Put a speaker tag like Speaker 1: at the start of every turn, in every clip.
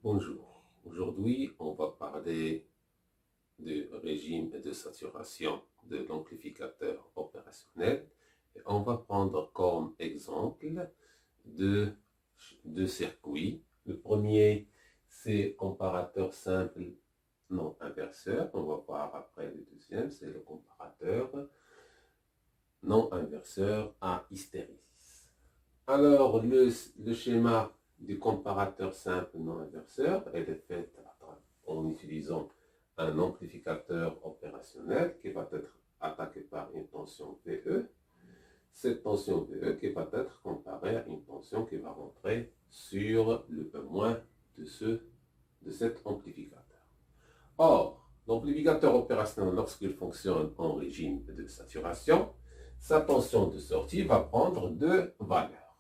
Speaker 1: Bonjour. Aujourd'hui, on va parler du régime de saturation de l'amplificateur opérationnel. Et on va prendre comme exemple deux circuits. Le premier, c'est comparateur simple non inverseur. On va voir après le deuxième, c'est le comparateur non inverseur à hystérésis. Alors, le schéma du comparateur simple non inverseur, elle est faite en utilisant un amplificateur opérationnel qui va être attaqué par une tension VE. Cette tension VE qui va être comparée à une tension qui va rentrer sur le E- de cet amplificateur. Or, l'amplificateur opérationnel, lorsqu'il fonctionne en régime de saturation, sa tension de sortie va prendre deux valeurs,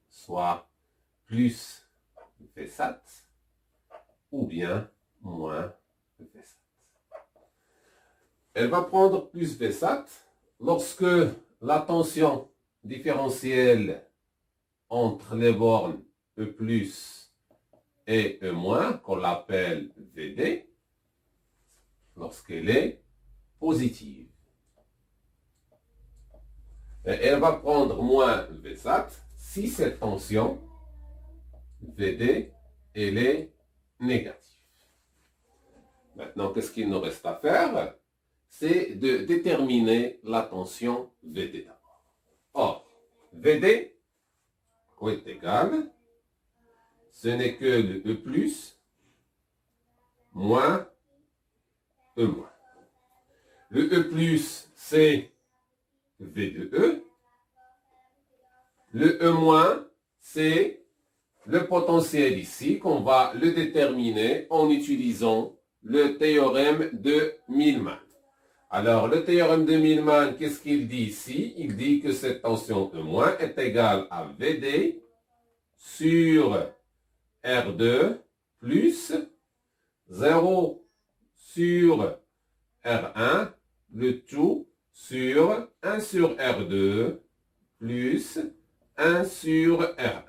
Speaker 1: soit plus Vsat ou bien moins Vsat. Elle va prendre plus Vsat lorsque la tension différentielle entre les bornes E plus et E moins, qu'on l'appelle Vd, lorsqu'elle est positive. Et elle va prendre moins Vsat si cette tension Vd, elle est négative. Maintenant, qu'est-ce qu'il nous reste à faire? C'est de déterminer la tension Vd d'abord. Or, Vd est égal, ce n'est que le E plus moins E moins. Le E plus, c'est V de E. Le E moins, c'est le potentiel ici, qu'on va le déterminer en utilisant le théorème de Millman. Alors, le théorème de Millman, qu'est-ce qu'il dit ici? Il dit que cette tension E- est égale à Vd sur R2 plus 0 sur R1, le tout sur 1 sur R2 plus 1 sur R1.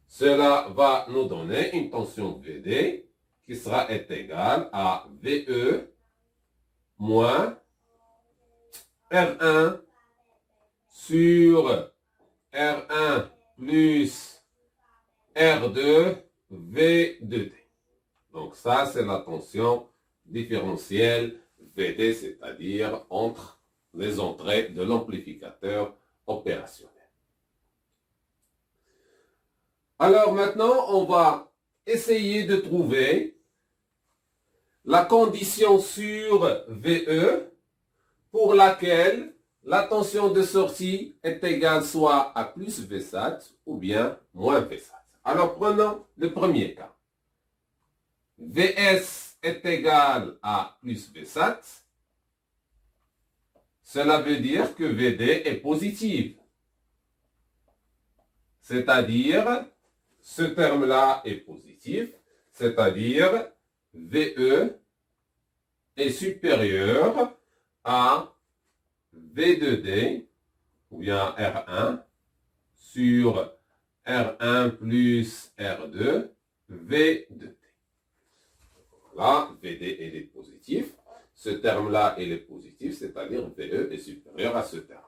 Speaker 1: Cela va nous donner une tension Vd qui sera égale à Ve moins R1 sur R1 plus R2 V2D. Donc ça, c'est la tension différentielle Vd, c'est-à-dire entre les entrées de l'amplificateur opérationnel. Alors maintenant, on va essayer de trouver la condition sur VE pour laquelle la tension de sortie est égale soit à plus Vsat ou bien moins Vsat. Alors prenons le premier cas. Vs est égal à plus Vsat. Cela veut dire que Vd est positive. C'est-à-dire, ce terme-là est positif, c'est-à-dire VE est supérieur à V2D, ou bien R1, sur R1 plus R2, V2D. Là, VD, elle est positif. Ce terme-là, il est positif, c'est-à-dire VE est supérieur à ce terme.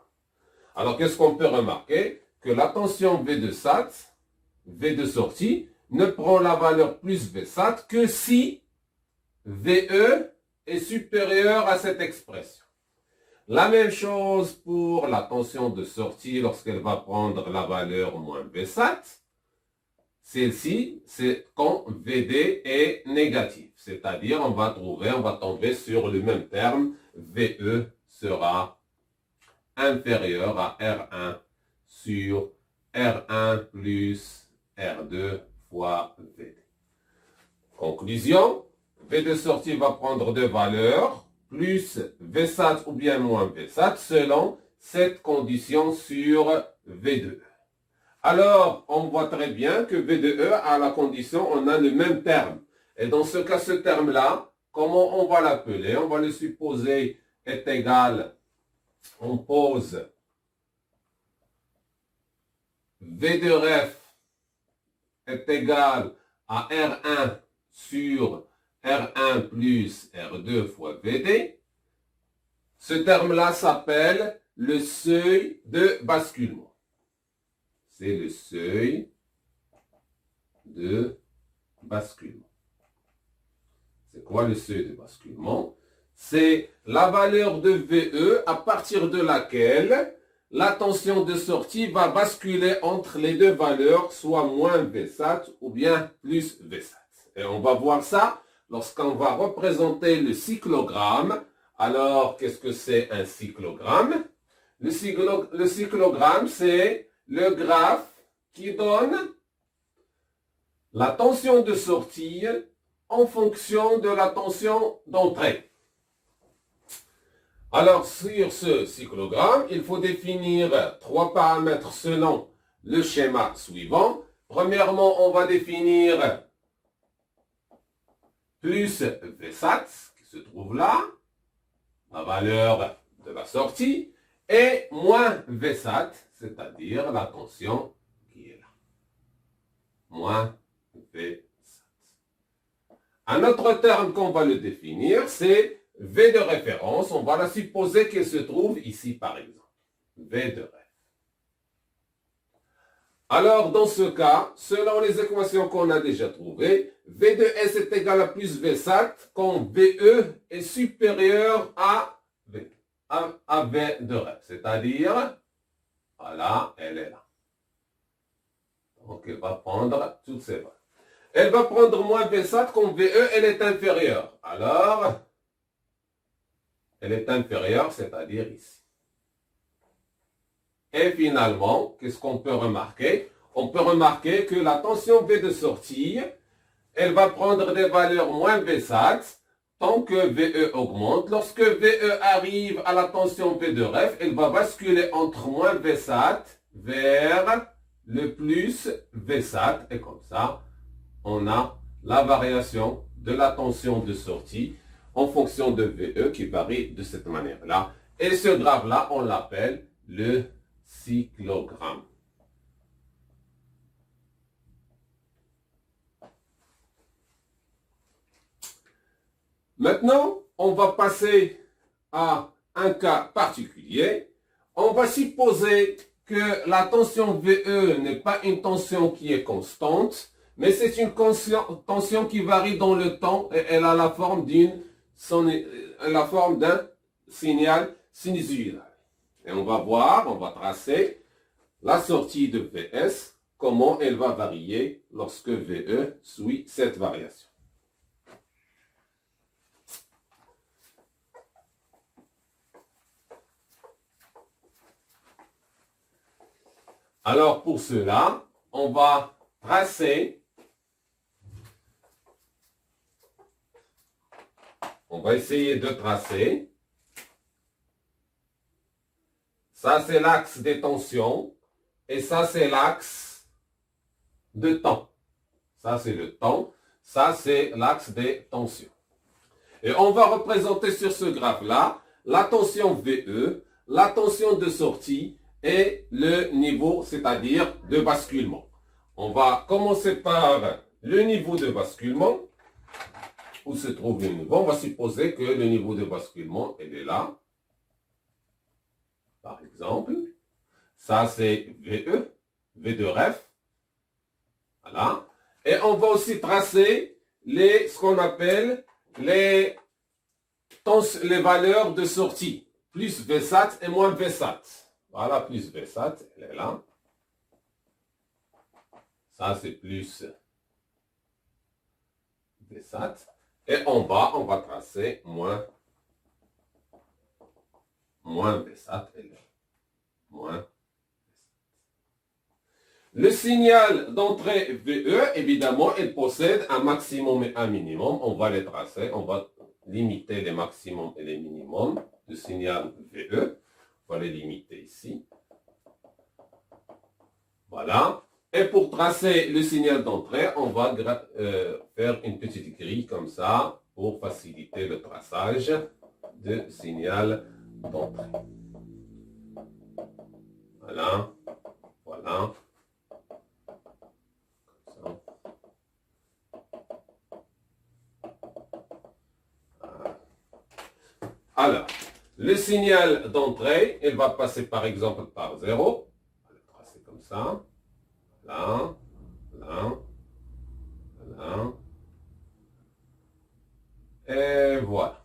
Speaker 1: Alors, qu'est-ce qu'on peut remarquer? Que la tension V de SAT, V de sortie, ne prend la valeur plus Vsat que si VE est supérieur à cette expression. La même chose pour la tension de sortie lorsqu'elle va prendre la valeur moins Vsat. Celle-ci, c'est quand Vd est négatif. C'est-à-dire, on va tomber sur le même terme. VE sera inférieur à R1 sur R1 plus R2 fois Vd. Conclusion, V de sortie va prendre deux valeurs, plus Vsat ou bien moins Vsat, selon cette condition sur V2E. Alors, on voit très bien que V2E, à la condition, on a le même terme. Et dans ce cas, ce terme-là, comment on va l'appeler? On va le supposer est égal, on pose V de ref est égal à R1 sur R1 plus R2 fois VD, ce terme-là s'appelle le seuil de basculement. C'est le seuil de basculement. C'est quoi le seuil de basculement? C'est la valeur de VE à partir de laquelle la tension de sortie va basculer entre les deux valeurs, soit moins Vsat ou bien plus Vsat. Et on va voir ça lorsqu'on va représenter le cyclogramme. Alors, qu'est-ce que c'est un cyclogramme? Le cyclogramme, c'est le graphe qui donne la tension de sortie en fonction de la tension d'entrée. Alors, sur ce cyclogramme, il faut définir 3 paramètres selon le schéma suivant. Premièrement, on va définir plus Vsat, qui se trouve là, la valeur de la sortie, et moins Vsat, c'est-à-dire la tension qui est là. Moins Vsat. Un autre terme qu'on va le définir, c'est V de référence. On va la supposer qu'elle se trouve ici, par exemple. V de ref. Alors, dans ce cas, selon les équations qu'on a déjà trouvées, V de S est égal à plus Vsat quand VE est supérieur à V de ref. C'est-à-dire, voilà, elle est là. Donc, elle va prendre toutes ces valeurs. Elle va prendre moins Vsat quand VE, elle est inférieure. Alors, elle est inférieure, c'est-à-dire ici. Et finalement, qu'est-ce qu'on peut remarquer? On peut remarquer que la tension V de sortie, elle va prendre des valeurs moins Vsat tant que VE augmente. Lorsque VE arrive à la tension V de ref, elle va basculer entre moins Vsat vers le plus Vsat. Et comme ça, on a la variation de la tension de sortie en fonction de VE qui varie de cette manière-là. Et ce graphe-là, on l'appelle le cyclogramme. Maintenant, on va passer à un cas particulier. On va supposer que la tension VE n'est pas une tension qui est constante, mais c'est une tension qui varie dans le temps et elle a la forme d'un signal sinusoïdal. Et on va voir, on va tracer la sortie de Vs, comment elle va varier lorsque VE suit cette variation. Alors pour cela, on va tracer, on va essayer de tracer. Ça c'est l'axe des tensions et ça c'est l'axe de temps. Ça c'est le temps, ça c'est l'axe des tensions. Et on va représenter sur ce graphe-là la tension VE, la tension de sortie et le niveau, c'est-à-dire de basculement. On va commencer par le niveau de basculement. Où se trouve le niveau? On va supposer que le niveau de basculement, il est là. Par exemple, ça c'est VE, V de ref. Voilà. Et on va aussi tracer ce qu'on appelle les valeurs de sortie. Plus Vsat et moins Vsat. Voilà, plus Vsat, elle est là. Ça, c'est plus Vsat. Et en bas, on va tracer moins Vsat, elle est là. Moins. Le signal d'entrée VE, évidemment, il possède un maximum et un minimum. On va les tracer, on va limiter les maximums et les minimums du signal VE. On va les limiter ici. Voilà. Et pour tracer le signal d'entrée, on va faire une petite grille comme ça pour faciliter le traçage de signal d'entrée. Voilà. Voilà. Comme ça. Alors, le signal d'entrée, il va passer par exemple par 0. On va le tracer comme ça. Là, là, là. Et voilà.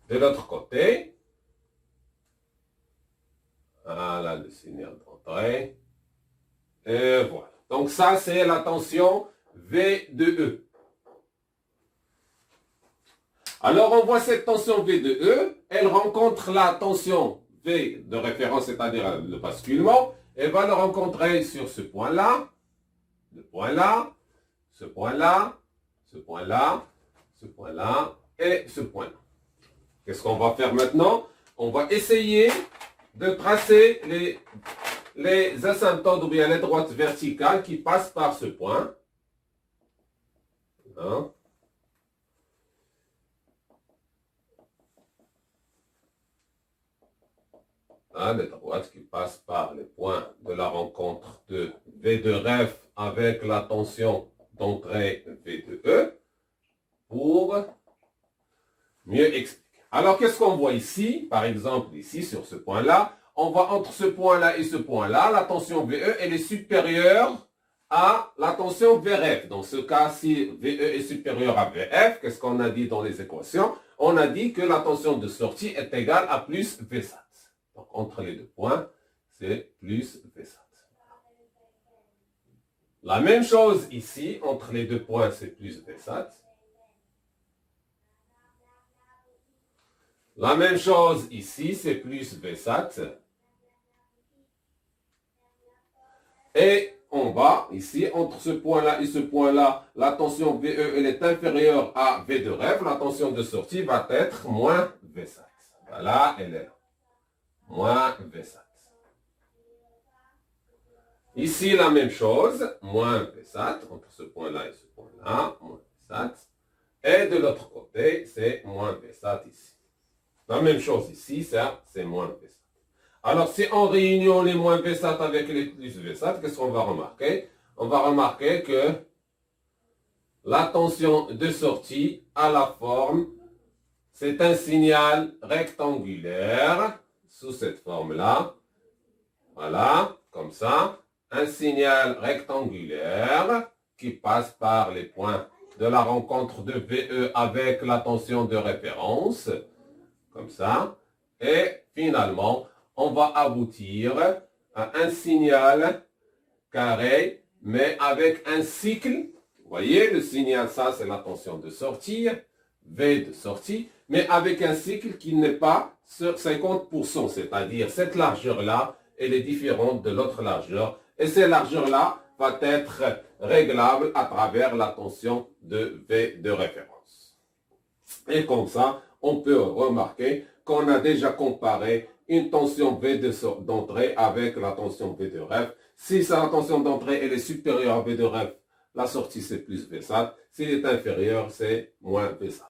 Speaker 1: De l'autre côté, voilà le signal d'entrée. Et voilà. Donc ça, c'est la tension V de E. Alors, on voit cette tension V de E, elle rencontre la tension V de référence, c'est-à-dire le basculement. Elle va le rencontrer sur ce point-là, le point-là, ce point-là, ce point-là, ce point-là et ce point-là. Qu'est-ce qu'on va faire maintenant? On va essayer de tracer les asymptotes ou bien les droites verticales qui passent par ce point. Hein? Les droites qui passent par les points de la rencontre de V de ref avec la tension d'entrée V de E pour mieux expliquer. Alors, qu'est-ce qu'on voit ici? Par exemple, ici, sur ce point-là, on voit entre ce point-là et ce point-là, la tension VE, elle est supérieure à la tension VRF. Dans ce cas, si VE est supérieur à VF, qu'est-ce qu'on a dit dans les équations? On a dit que la tension de sortie est égale à plus Vsat. Donc, entre les deux points, c'est plus Vsat. La même chose ici, entre les deux points, c'est plus Vsat. La même chose ici, c'est plus Vsat. Et en bas, ici, entre ce point-là et ce point-là, la tension VE, elle est inférieure à V de ref. La tension de sortie va être moins Vsat. Voilà, elle est là. Moins Vsat. Ici, la même chose, moins Vsat, entre ce point-là et ce point-là, moins Vsat. Et de l'autre côté, c'est moins Vsat ici. La même chose ici, ça, c'est moins Vsat. Alors, si on réunion les moins Vsat avec les plus Vsat, qu'est-ce qu'on va remarquer? On va remarquer que la tension de sortie à la forme, c'est un signal rectangulaire sous cette forme-là. Voilà, comme ça. Un signal rectangulaire qui passe par les points de la rencontre de VE avec la tension de référence. Comme ça. Et finalement, on va aboutir à un signal carré, mais avec un cycle. Vous voyez, le signal, ça, c'est la tension de sortie, V de sortie, mais avec un cycle qui n'est pas sur 50%, c'est-à-dire cette largeur-là, elle est différente de l'autre largeur, et cette largeur-là va être réglable à travers la tension de V de référence. Et comme ça, on peut remarquer qu'on a déjà comparé une tension V d'entrée avec la tension V de ref. Si la tension d'entrée elle est supérieure à V de ref, la sortie c'est plus Vsat. S'il est inférieur, c'est moins Vsat.